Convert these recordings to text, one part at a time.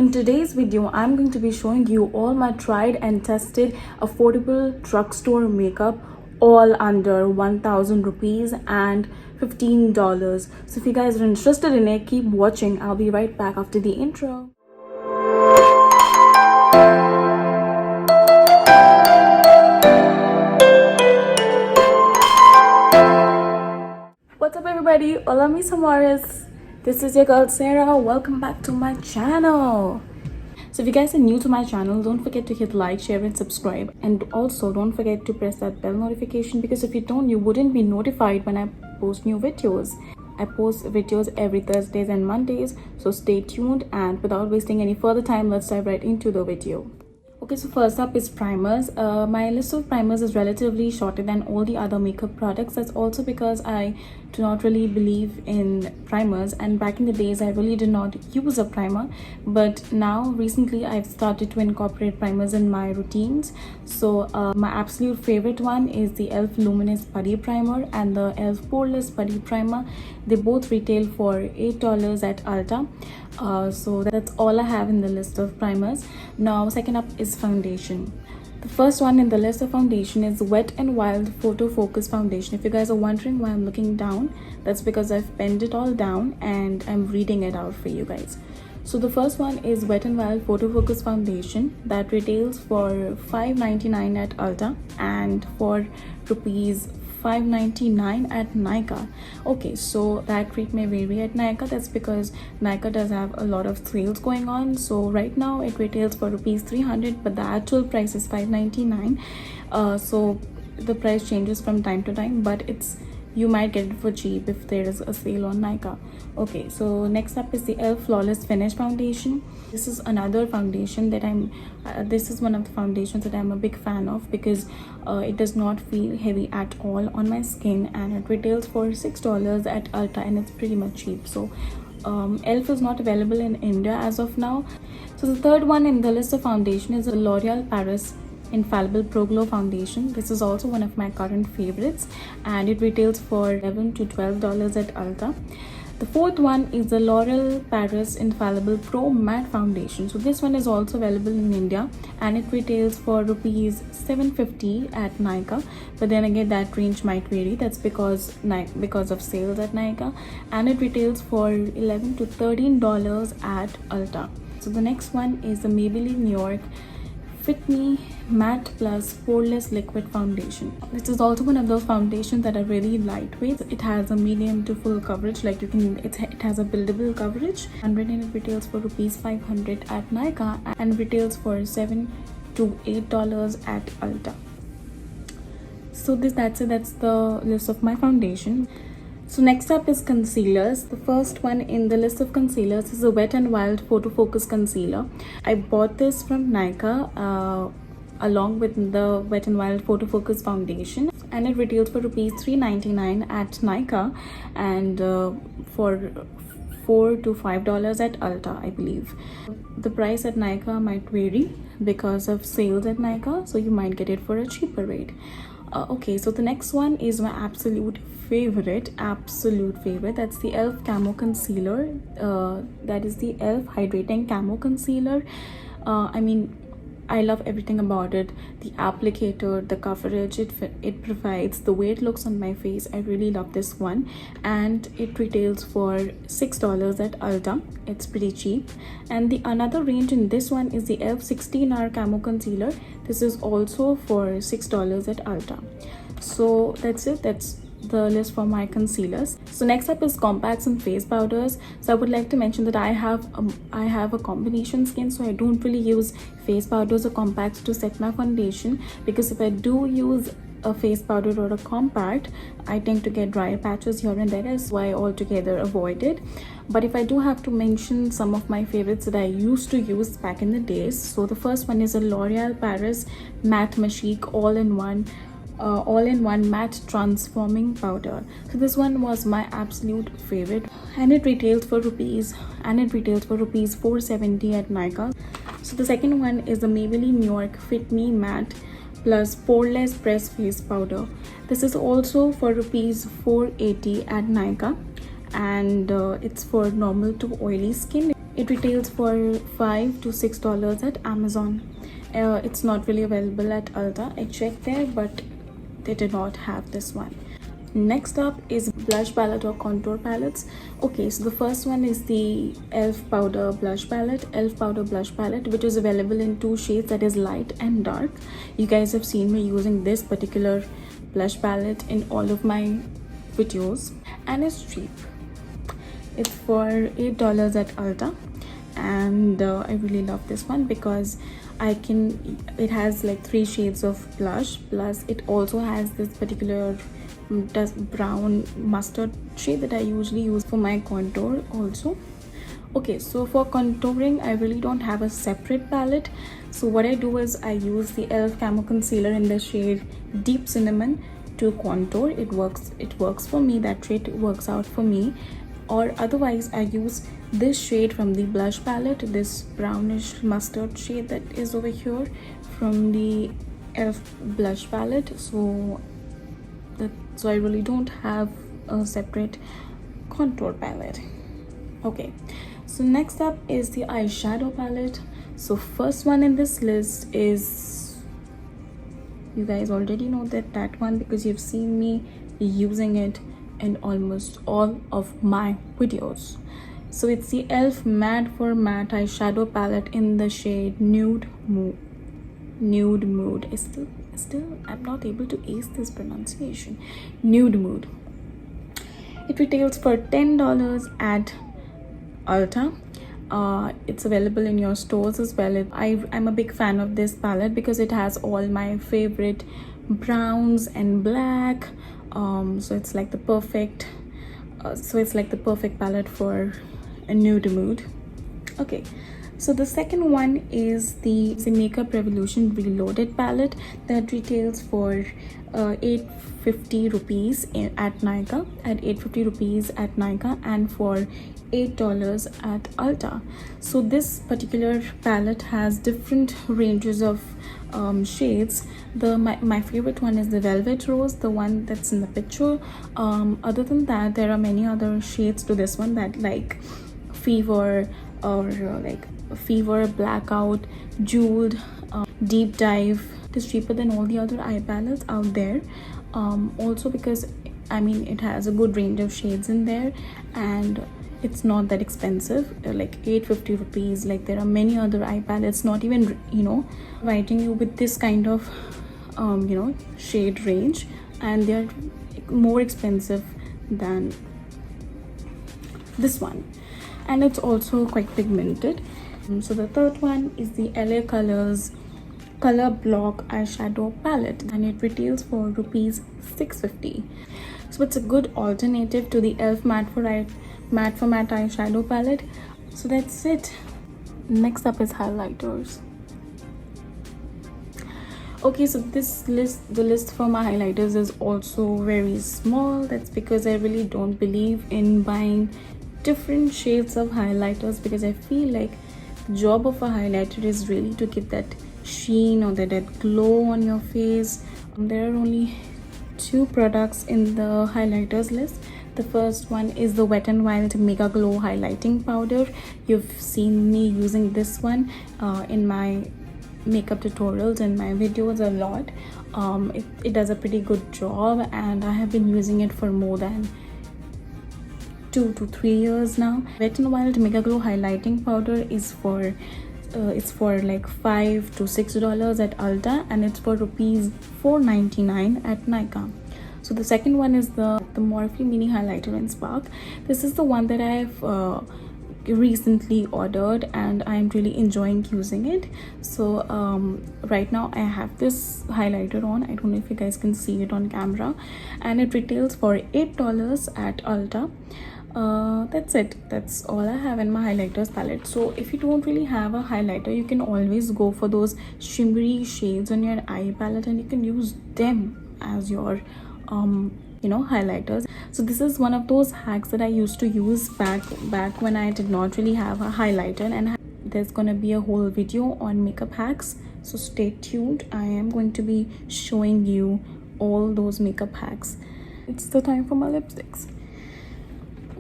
In today's video, I'm going to be showing you all my tried and tested affordable drugstore makeup, all under 1000 rupees and $15. So if you guys are interested in it, keep watching. I'll be right back after the intro. What's up everybody? Hola mis amores. This is your girl Sarah. Welcome back to my channel. So if you guys are new to my channel, don't forget to hit like, share and subscribe, and also don't forget to press that bell notification, because if you don't, you wouldn't be notified when I post new videos. I post videos every Thursdays and Mondays, so stay tuned, and without wasting any further time, let's dive right into the video. Okay, so first up is primers. My list of primers is relatively shorter than all the other makeup products. That's also because I do not really believe in primers, and back in the days I really did not use a primer, but now recently I've started to incorporate primers in my routines. So my absolute favorite one is the e.l.f. Luminous Putty Primer and the e.l.f. Poreless Putty Primer. They both retail for $8 at Ulta. So that's all I have in the list of primers. Now second up is foundation. The first one in the list of foundation is Wet n Wild Photo Focus Foundation. If you guys are wondering why I'm looking down, that's because I've penned it all down and I'm reading it out for you guys. So the first one is Wet n Wild Photo Focus Foundation that retails for $5.99 at Ulta and for rupees $5.99 at Nykaa. Okay, so that rate may vary at Nykaa. That's because Nykaa does have a lot of sales going on. So right now it retails for rupees 300, but the actual price is $5.99. So the price changes from time to time, but you might get it for cheap if there is a sale on Nykaa. Okay, so next up is the e.l.f. Flawless Finish Foundation. This is another foundation that this is one of the foundations that I'm a big fan of, because it does not feel heavy at all on my skin, and it retails for $6 at Ulta, and it's pretty much cheap. So e.l.f. is not available in India as of now. So the third one in the list of foundation is the L'Oreal Paris Infallible Pro Glow Foundation. This is also one of my current favorites, and it retails for $11 to $12 at Ulta. The fourth one is the L'Oreal Paris Infallible Pro Matte Foundation. So this one is also available in India, and it retails for rupees $7.50 at Nykaa, but then again that range might vary. That's because of sales at Nykaa, and it retails for $11 to $13 at Ulta. So the next one is the Maybelline New York Fit Me Matte Plus Poreless Liquid Foundation. This is also one of those foundations that are really lightweight. It has a medium to full coverage, like it has a buildable coverage, and it retails for rupees 500 at Nykaa and retails for $7 to $8 at Ulta. So that's it. That's the list of my foundation. So next up is concealers. The first one in the list of concealers is a Wet n Wild Photo Focus Concealer. I bought this from Nykaa along with the Wet n Wild Photo Focus Foundation, and it retails for rupees $3.99 at Nykaa and for $4 to $5 at Ulta, I believe. The price at Nykaa might vary because of sales at Nykaa, so you might get it for a cheaper rate. Okay, so the next one is my absolute favorite. That's the e.l.f. Camo Concealer. That is the e.l.f. Hydrating Camo Concealer. I love everything about it. The applicator, the coverage it provides, the way it looks on my face. I really love this one, and it retails for $6 at Ulta. It's pretty cheap. And the another range in this one is the e.l.f. 16-Hour Camo Concealer. This is also for $6 at Ulta. So that's it. That's the list for my concealers. So next up is compacts and face powders. So I would like to mention that I have a combination skin, so I don't really use face powders or compacts to set my foundation, because if I do use a face powder or a compact, I tend to get dry patches here and there. That's why I altogether avoid it. But if I do have to mention some of my favorites that I used to use back in the days, so the first one is a L'Oreal Paris Matte Magique all-in-one matte transforming powder. So this one was my absolute favorite, and it retails for rupees $4.70 at Nykaa. So the second one is the Maybelline New York Fit Me Matte Plus Poreless Press Face Powder. This is also for rupees $4.80 at Nykaa, and it's for normal to oily skin. It retails for $5 to $6 at Amazon. It's not really available at Ulta. I checked there, but they did not have this one. Next up is blush palette or contour palettes. Okay, so the first one is the elf powder blush palette, which is available in two shades, that is light and dark. You guys have seen me using this particular blush palette in all of my videos, and it's cheap. It's for $8 at Ulta, and I really love this one because it has like 3 shades of blush, plus it also has this particular brown mustard shade that I usually use for my contour also. Okay, so for contouring I really don't have a separate palette, so what I do is I use the elf camo concealer in the shade Deep Cinnamon to contour. It works for me. That shade works out for me. Or otherwise I use this shade from the blush palette, this brownish mustard shade that is over here from the elf blush palette. So I really don't have a separate contour palette. Okay, so next up is the eyeshadow palette. So first one in this list is, you guys already know that one because you've seen me using it in almost all of my videos. So it's the elf matte for matte eyeshadow palette in the shade Nude Mood. Still I'm not able to ace this pronunciation. Nude Mood. It retails for $10 at Ulta. It's available in your stores as well. I'm a big fan of this palette because it has all my favorite browns and black. So it's like the perfect palette for a nude mood. Okay, so the second one is the Makeup Revolution Reloaded palette that retails for 850 rupees at Nykaa, and for $8 at Ulta. So this particular palette has different ranges of shades. My favorite one is the Velvet Rose, the one that's in the picture. Other than that, there are many other shades to this one, that like Fever, or like Fever, Blackout, Jeweled, Deep Dive. It is cheaper than all the other eye palettes out there, also because it has a good range of shades in there, and it's not that expensive, like 850 rupees. Like there are many other eye palettes not even providing you with this kind of shade range, and they're more expensive than this one, and it's also quite pigmented. So the third one is the LA Colors Color Block eyeshadow palette, and it retails for rupees 650. So it's a good alternative to the elf matte for matte eyeshadow palette. So that's it. Next up is highlighters. Okay, so the list for my highlighters is also very small. That's because I really don't believe in buying different shades of highlighters, because I feel like the job of a highlighter is really to give that sheen or that glow on your face. There are only 2 products in the highlighters list. The first one is the Wet n Wild Mega Glow highlighting powder. You've seen me using this one in my makeup tutorials and my videos a lot. It does a pretty good job, and I have been using it for more than 2 to 3 years now. Wet n Wild Mega Glow highlighting powder is for it's for like $5 to $6 at Ulta, and it's for rupees 499 at Nykaa. So the second one is the Morphe Mini Highlighter in Spark. This is the one that I've recently ordered, and I'm really enjoying using it. So right now I have this highlighter on. I don't know if you guys can see it on camera, and it retails for $8 at Ulta. That's it. That's all I have in my highlighters palette. So if you don't really have a highlighter, you can always go for those shimmery shades on your eye palette, and you can use them as your highlighters. So this is one of those hacks that I used to use back when I did not really have a highlighter, and there's gonna be a whole video on makeup hacks, so stay tuned. I am going to be showing you all those makeup hacks. It's the time for my lipsticks.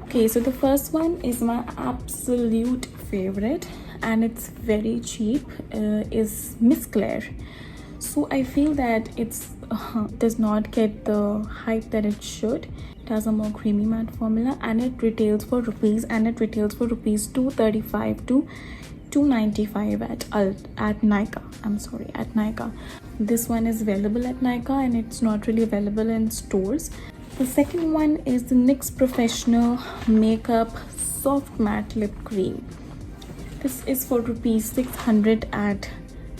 Okay, so the first one is my absolute favorite and it's very cheap is Miss Claire. So I feel that it's does not get the hype that it should. It has a more creamy matte formula and it retails for rupees 235 to 295 at Nykaa. I'm sorry, at Nykaa. This one is available at Nykaa and it's not really available in stores. The second one is the NYX Professional Makeup Soft Matte Lip Cream. This is for rupees 600 at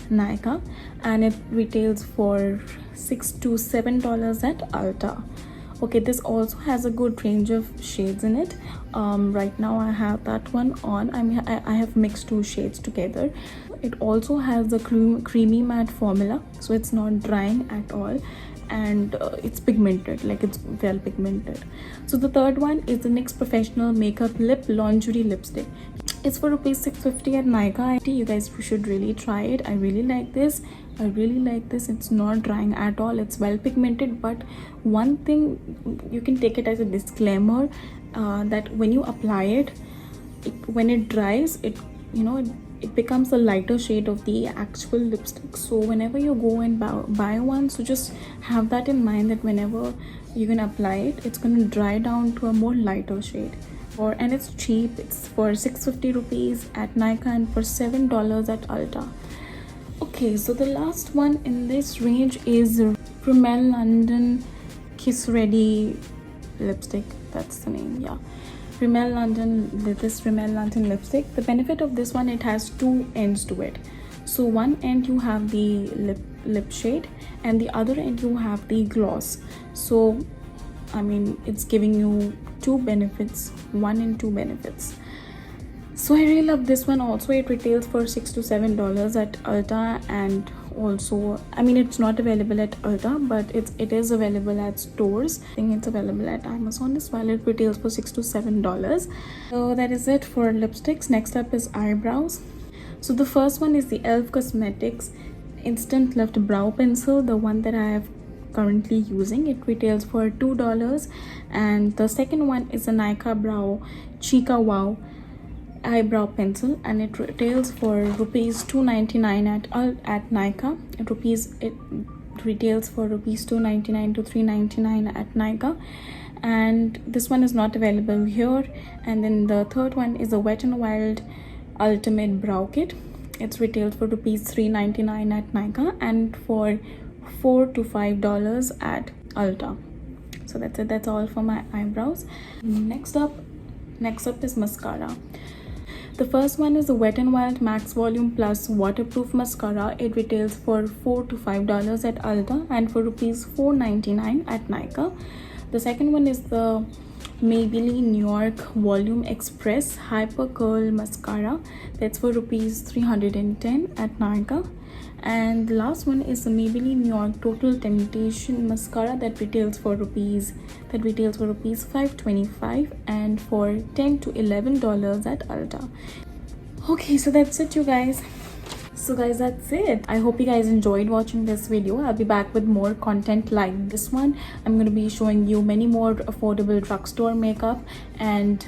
Nykaa and it retails for $6 to $7 at Ulta. Okay, this also has a good range of shades in it. Right now I have that one on. I have mixed two shades together. It also has the creamy matte formula, so it's not drying at all, and it's pigmented, like it's well pigmented. So the third one is the NYX Professional Makeup Lip Lingerie Lipstick. It's for rupees 650 at Nykaa. You guys should really try it. I really like this. It's not drying at all. It's well pigmented, but one thing you can take it as a disclaimer, that when you apply it, when it dries, it becomes a lighter shade of the actual lipstick. So whenever you go and buy one, so just have that in mind, that whenever you're gonna apply it, it's gonna dry down to a more lighter shade. And it's cheap. It's for 650 rupees at Nykaa and for $7 at Ulta. Okay, so the last one in this range is Rimmel London Kiss Ready lipstick. That's the name, yeah. Rimmel London lipstick. The benefit of this one, it has two ends to it. So one end you have the lip shade and the other end you have the gloss. So I mean, it's giving you two benefits, one and two benefits. So I really love this one. Also, it retails for $6 to $7 at Ulta, and also, I mean, it's not available at Ulta, but it is available at stores. I think it's available at Amazon as well. It retails for $6 to $7. So that is it for lipsticks. Next up is eyebrows. So the first one is the e.l.f. Cosmetics Instant Lift Brow Pencil, the one that I have currently using. It retails for $2. And the second one is a Nykaa Brow Chica Wow eyebrow pencil, and it retails for rupees 299 at Nykaa. It retails for rupees 299 to 399 at Nykaa, and this one is not available here. And then the third one is a Wet n Wild Ultimate Brow Kit. It's retailed for rupees 399 at Nykaa and for $4 to $5 at Ulta. So that's it. That's all for my eyebrows. Next up is mascara. The first one is the Wet n Wild Max Volume Plus Waterproof Mascara. It retails for $4 to $5 at Ulta and for rupees 499 at Nykaa. The second one is the Maybelline New York Volume Express Hyper Curl Mascara. That's for rupees 310 at Nykaa. And the last one is the Maybelline New York Total Temptation Mascara that retails for rupees 525 and for $10 to $11 at Ulta. Okay, so that's it, you guys. So guys, that's it. I hope you guys enjoyed watching this video. I'll be back with more content like this one. I'm going to be showing you many more affordable drugstore makeup, and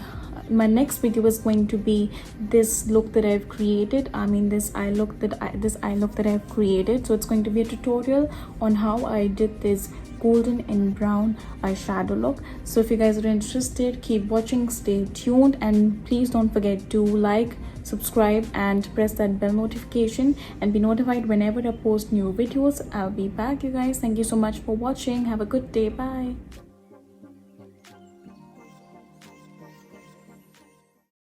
my next video is going to be this look that I've created. I mean, this eye look that I've created. So it's going to be a tutorial on how I did this golden and brown eyeshadow look. So if you guys are interested, keep watching, stay tuned, and please don't forget to like, subscribe and press that bell notification and be notified whenever I post new videos. I'll be back, you guys. Thank you so much for watching. Have a good day. Bye.